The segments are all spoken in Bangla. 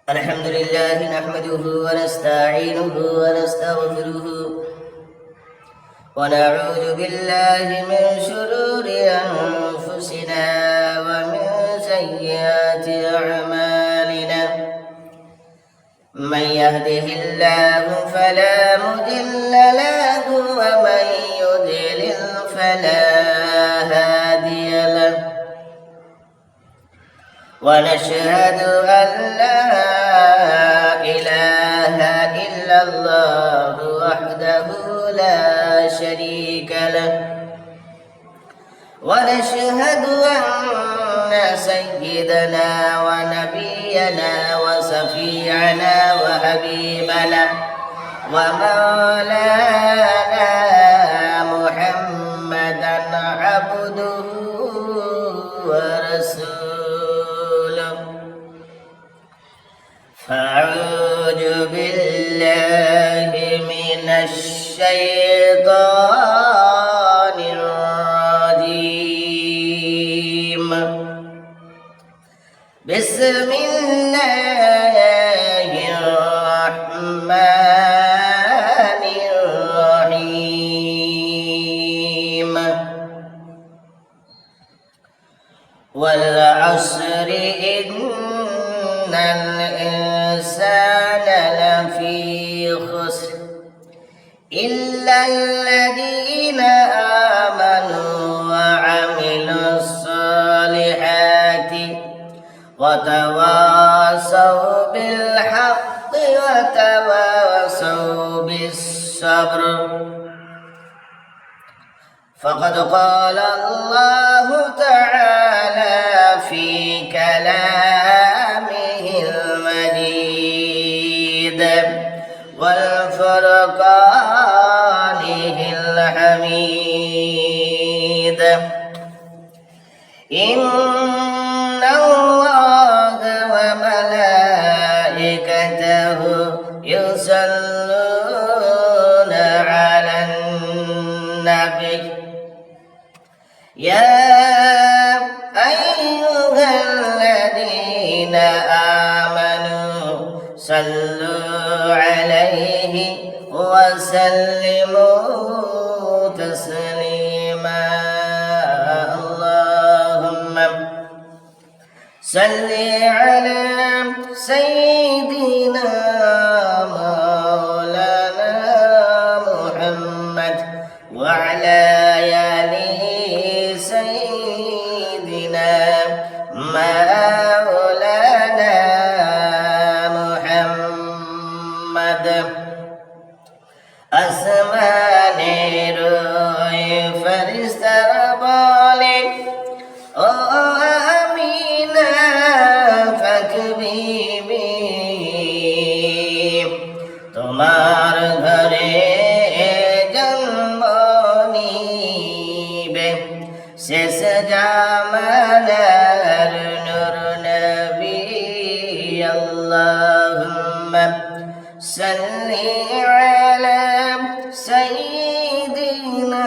الحمد لله نحمده ونستعينه ونستغفره ونعوذ بالله من شرور أنفسنا ومن سيئات أعمالنا. من يهده الله فلا مضل له ومن يضلل فلا هادي له. ونشهد أن لا إله إلا الله وحده لا شريك له. ونشهد أن سيدنا ونبينا وشفيعنا وحبيبنا ومولانا محمدا عبده ورسوله. فأعوذ بالله من الشيطان الرجيم. بسم الله الرحمن الرحيم. والعصر إن الإنسان لفي خسر إلا الذين آمنوا وعملوا الصالحات وتواصوا بالحق وتواصوا بالصبر. فقد قال الله تعالى في كلامه المجيد والفرقانه الحميد. إن الله وملائكته يصلون على النبي يا أيها الذين آمنوا صلوا عليه وسلموا تسليما. اللهم صل على سيدنا مولانا محمد وعلى آله سيدنا مولانا محمد. আসমানের ওই ফেরেশতারা বলে, ও আমিনা পাক বিবি, তোমার ঘরে জন্ম নিবে শেষ জামানার নূর নবী। আল্লাহুম্মা সাল্লি আলা সাইয়্যিদিনা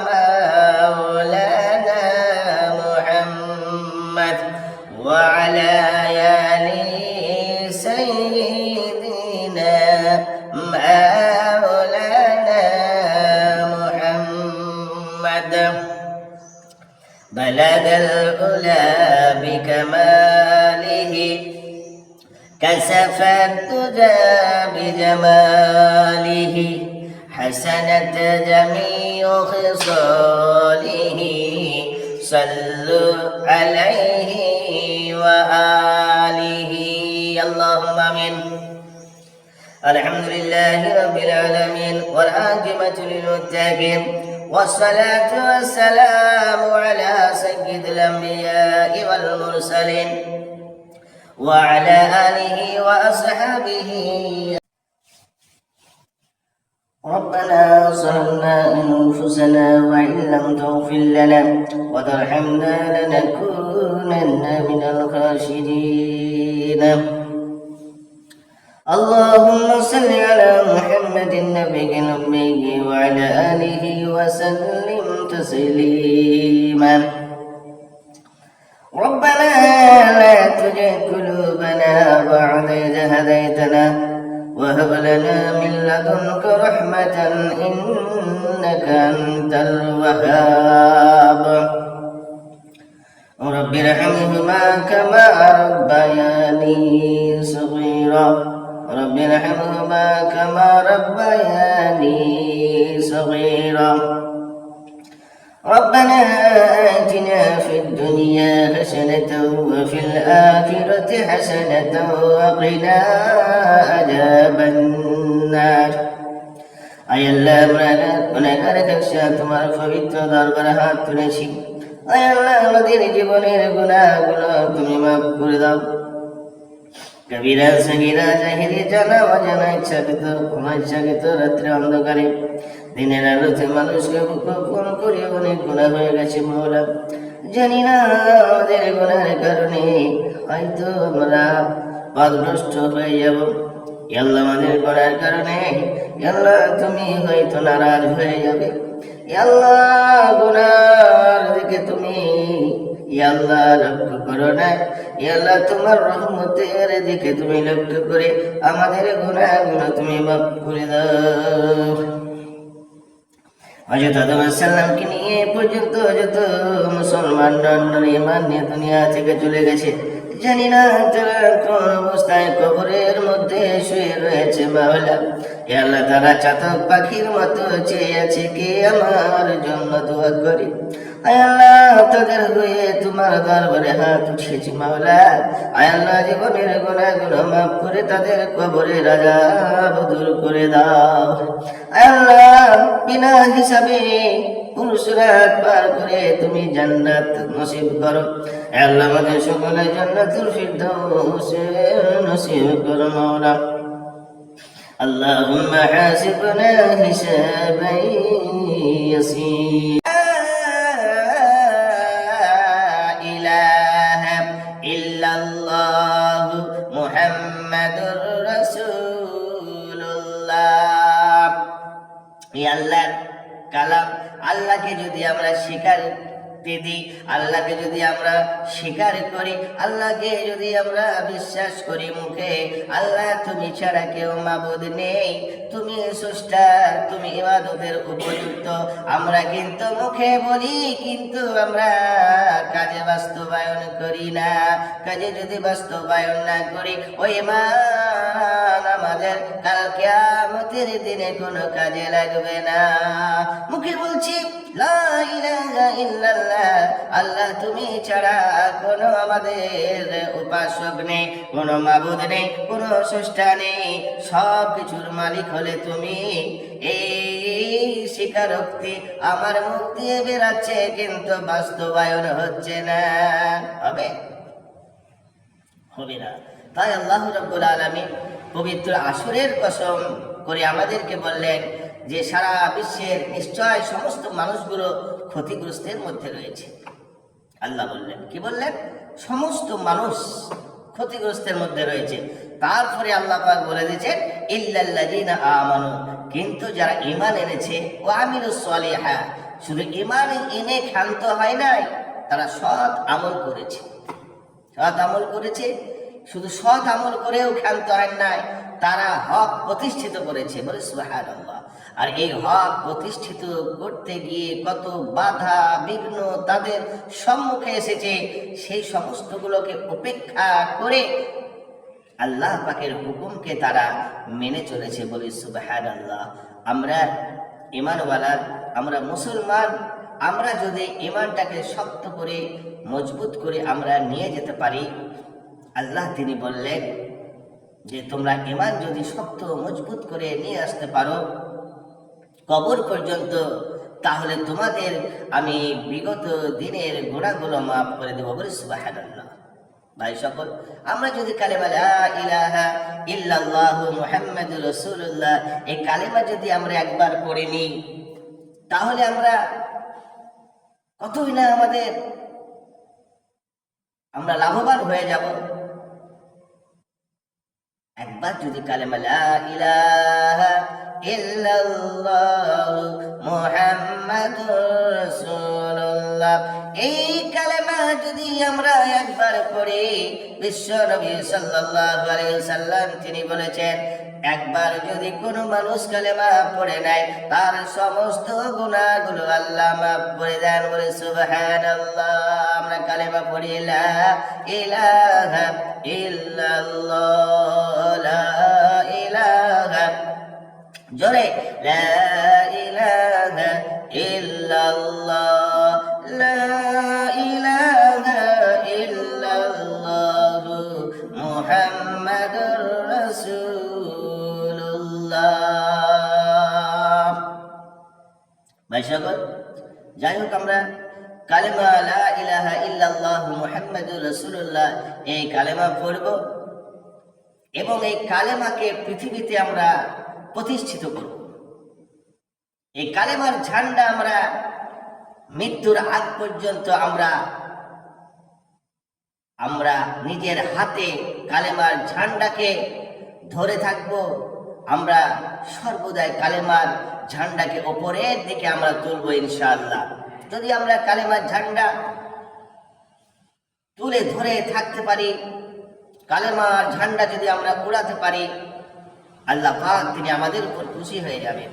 মাওলানা মুহাম্মদ ওয়া আলা আলি সাইয়্যিদিনা মাওলানা মুহাম্মদ। بلغ العلا بكماله كشف الدجى بجماله حسنت جميع خصاله. صلوا عليه وآله. اللهم آمين. الحمد لله رب العالمين والعاقبة للمتقين والصلاة والسلام على سيد الأنبياء والمرسلين وعلى آله وأصحابه. ربنا ظلمنا أنفسنا وإن لم تغفر لنا وترحمنا لنكونن من الخاسرين. اللهم صل على محمد النبي الأمي وعلى آله وسلم تسليما. ربنا لا تزغ قلوبنا بعد إذ هديتنا وهب لنا من لدنك رحمة إنك أنت الوهاب رب ارحمهما كما ربياني صغيرا رب ارحمهما كما ربياني صغيرا ربنا آتنا في الدنيا حسنة وفي الآخرة حسنة وقنا عذاب النار আয় আল্লাহ, আমরা গুনাহগার কাছে তোমার পবিত্র দরবারে হাত তুলেছি। আয় আল্লাহ, আমাদের জীবনের গুনাহগুলো তুমি মাফ করে দাও। কবিরা সগীরা জাহিরি জানা অজানা ইচ্ছাকৃত অনিচ্ছাকৃত রাত্রে অন্ধকারে দিনের আলোতে মানুষকে ফোন করে অনেক গুনাহ হয়ে গেছে মাওলা। জানি না আমাদের গুনাহের কারণে হয়তো আমরা পথভ্রষ্ট হয়ে যাব। আল্লাহ, আমাদের গুনাহের কারণে আল্লাহ তুমি হয়তো নারাজ হয়ে যাবে। আল্লাহ, গুনার দিকে তুমি আল্লাহ লক্ষ্য করো না। আল্লাহ, তোমার রহমতের দিকে তুমি লক্ষ্য করে আমাদের গুনাহগুলো তুমি মাফ করে দাও। হযরত আদম আলাইহিস সালামকে নিয়ে পর্যন্ত যত মুসলমান ঈমান নিয়ে দুনিয়া থেকে চলে গেছে, জানি না তারা কোন অবস্থায় কবরের মধ্যে শুয়ে রয়েছে মাওলা। হে আল্লাহ, তারা চাতক পাখির মতো চেয়ে আছে কে আমার জন্য দোয়া করে। আয় আল্লাহ, তাদের হয়ে তোমার দরবারে হাত উঠিয়েছি মাওলা। আয় আল্লাহ, জীবনের গুনাহগুলো মাফ করে তাদের কবরের আযাব দূর করে দাও। আয় আল্লাহ, বিনা হিসাবে পুরুষরাত পার করে তুমি জান্নাত নসিব করো। আল্লাহ, আমাদের সকলের জান্নাতুল ফিরদাউস নসিব করো মাওলা। اللهم حاسبنا حسابا يسيرا لا إله إلا الله محمد رسول الله আল্লাহর কালাম আল্লাহকে যদি আমরা স্বীকার দিই, আল্লাহকে যদি আমরা স্বীকার করি, আল্লাহকে যদি আমরা বিশ্বাস করি মুখে আল্লাহ তুমি ছাড়া কেউ মাবুদ নেই, তুমি স্রষ্টা, তুমি ইবাদতের উপযুক্ত, আমরা কিন্তু মুখে বলি কিন্তু আমরা কাজে বাস্তবায়ন করি না। কাজে যদি বাস্তবায়ন না করি ওই ঈমান আমাদের কাল কিয়ামতের দিনে কোনো কাজে লাগবে না। মুখে বলছি লা ইলাহা ইল্লাল্লাহ, আল্লাহ তুমি ছাড়া কোনো আমাদের উপাসক নেই, কোনো মাবুদ নেই, কোনো স্রষ্টা নেই, সব কিছুর মালিক হলে তুমি। এই স্বীকারোক্তি আমার মুখ দিয়ে বেরাচ্ছে কিন্তু বাস্তবায়ন হচ্ছে না। হবে না। তাই আল্লাহ রাব্বুল আলামিন পবিত্র আসরের কসম করে আমাদেরকে বললেন যে সারা বিশ্বের নিশ্চয় সমস্ত মানুষগুলো ক্ষতিগ্রস্তের মধ্যে রয়েছে। আল্লাহ বললেন, কি বললেন? সমস্ত মানুষ ক্ষতিগ্রস্তের মধ্যে রয়েছে। তারপরে আল্লাহ পাক বলে দিয়েছেন ইল্লাল্লাযিনা আমানু, কিন্তু যারা ঈমান এনেছে, ও আমিলুস সলিহাত, শুধু ঈমান এনে ক্ষান্ত হয় নাই, তারা সৎ আমল করেছে। সৎ আমল করেছে, শুধু সৎ আমল করেও ক্ষান্ত হয় নাই, তারা হক প্রতিষ্ঠিত করেছে। বলে সুবহানাল্লাহ। আর এই হক প্রতিষ্ঠিত করতে গিয়ে কত বাধা বিঘ্ন তাদের সম্মুখে এসেছে, সেই সমস্তগুলোকে উপেক্ষা করে আল্লাহ পাকের হুকুমকে তারা মেনে চলেছে। বলি সুবহানাল্লাহ। আমরা ঈমানওয়ালা, আমরা মুসলমান, আমরা যদি ঈমানটাকে শক্ত করে মজবুত করে আমরা নিয়ে যেতে পারি, আল্লাহ তিনি বললেন যে তোমরা ঈমান যদি শক্ত মজবুত করে নিয়ে আসতে পারো কবর পর্যন্ত, তাহলে তোমাদের আমি বিগত দিনের গুনাহগুলো মাফ করে দেব। বলি সুবহানাল্লাহ। ভাই সকল, আমরা যদি কালেমা লা ইলাহা ইল্লাল্লাহ মুহাম্মাদুর রাসূলুল্লাহ এই কালেমা যদি আমরা একবার পড়ে নিই, তাহলে আমরা কতই না আমরা লাভবান হয়ে যাব। একবার যদি কালেমা লা ইলাহা ইল্লাল্লাহ মুহাম্মাদুর রাসূলুল্লাহ সুবহানাল্লাহ। এই কালেমা যদি আমরা একবার পড়ি, বিশ্ব নবী সাল্লাল্লাহু আলাইহি ওয়াসাল্লাম তিনি বলেছেন, একবার যদি কোনো মানুষ কালেমা পড়ে নেয়, তার সমস্ত গুনাহগুলো আল্লাহ মাফ করে দেন। বলে সুবহানাল্লাহ। আমরা কালেমা পড়ি, লা ইলাহা ইল্লাল্লাহ, লা ইলাহা, জোরে, লা ইলাহা ইল্লাল্লাহ, লা ইলাহা ইল্লাল্লাহ, মুহাম্মাদুর রাসূলুল্লাহ। ভাই সকল, যাই হোক, আমরা কালেমা লা ইলাহা ইল্লাল্লাহ মুহাম্মাদুর রাসূলুল্লাহ এই কালেমা পড়ব এবং এই কালেমাকে পৃথিবীতে আমরা প্রতিষ্ঠিত করব। এই কালেমার ঝান্ডা আমরা মৃত্যুর আগ পর্যন্ত আমরা নিজের হাতে কালেমার ঝান্ডাকে ধরে থাকব। আমরা সর্বদাই কালেমার ঝান্ডাকে ওপরের দিকে আমরা তুলব ইনশাআল্লাহ। যদি আমরা কালেমার ঝান্ডা তুলে ধরে থাকতে পারি, কালেমার ঝান্ডা যদি আমরা উড়াতে পারি, আল্লাহ পাক তিনি আমাদের উপর খুশি হয়ে যাবেন।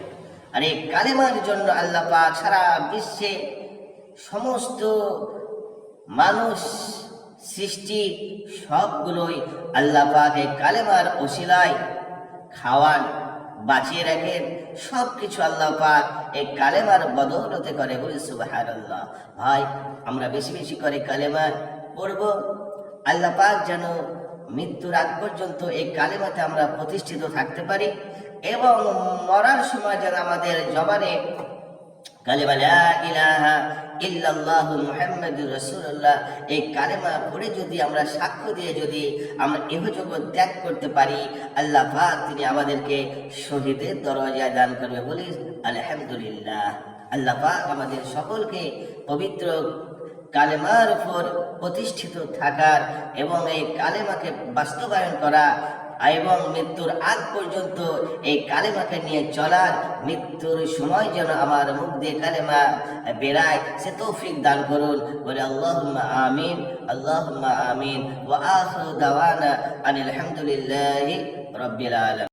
আর এই কালেমার জন্য আল্লাহ পাক সারা বিশ্বে সমস্ত মানুষ সৃষ্টি সবগুলোই আল্লাহ পাক এই কালেমার ওসিলায় খাওয়ান, বাঁচিয়ে রাখেন। সব কিছু আল্লাহ পাক এই কালেমার বদৌলতে করে। বলি সুবহানাল্লাহ। ভাই, আমরা বেশি বেশি করে কালেমা পড়ব। আল্লাহ পাক যেন মৃত্যুর আগ পর্যন্ত এই কালেমাতে আমরা প্রতিষ্ঠিত থাকতে পারি এবং মরার সময় যেন আমাদের জবানে কালেমা লা ইলাহা ইল্লাল্লাহ মুহাম্মাদুর রাসূলুল্লাহ এই কালেমা পড়ে যদি আমরা সাক্ষ্য দিয়ে যদি আমরা ইহজগৎ ত্যাগ করতে পারি, আল্লাহ পাক তিনি আমাদেরকে শহীদের দরজায় দান করবে। বলি আলহামদুলিল্লাহ। আল্লাহ পাক আমাদের সকলকে পবিত্র কালেমার উপর প্রতিষ্ঠিত থাকার এবং এই কালেমাকে বাস্তবায়ন করা এবং মৃত্যুর আগ পর্যন্ত এই কালেমাকে নিয়ে চলার, মৃত্যুর সময় যেন আমার মুখ দিয়ে কালেমা বেরায়, সে তৌফিক দান করুন। বলে আল্লাহুম্মা আমিন, আল্লাহুম্মা আমিন। ওয়া আখিরু দাওয়ানা আনিল হামদুলিল্লাহি রাব্বিল আলামিন।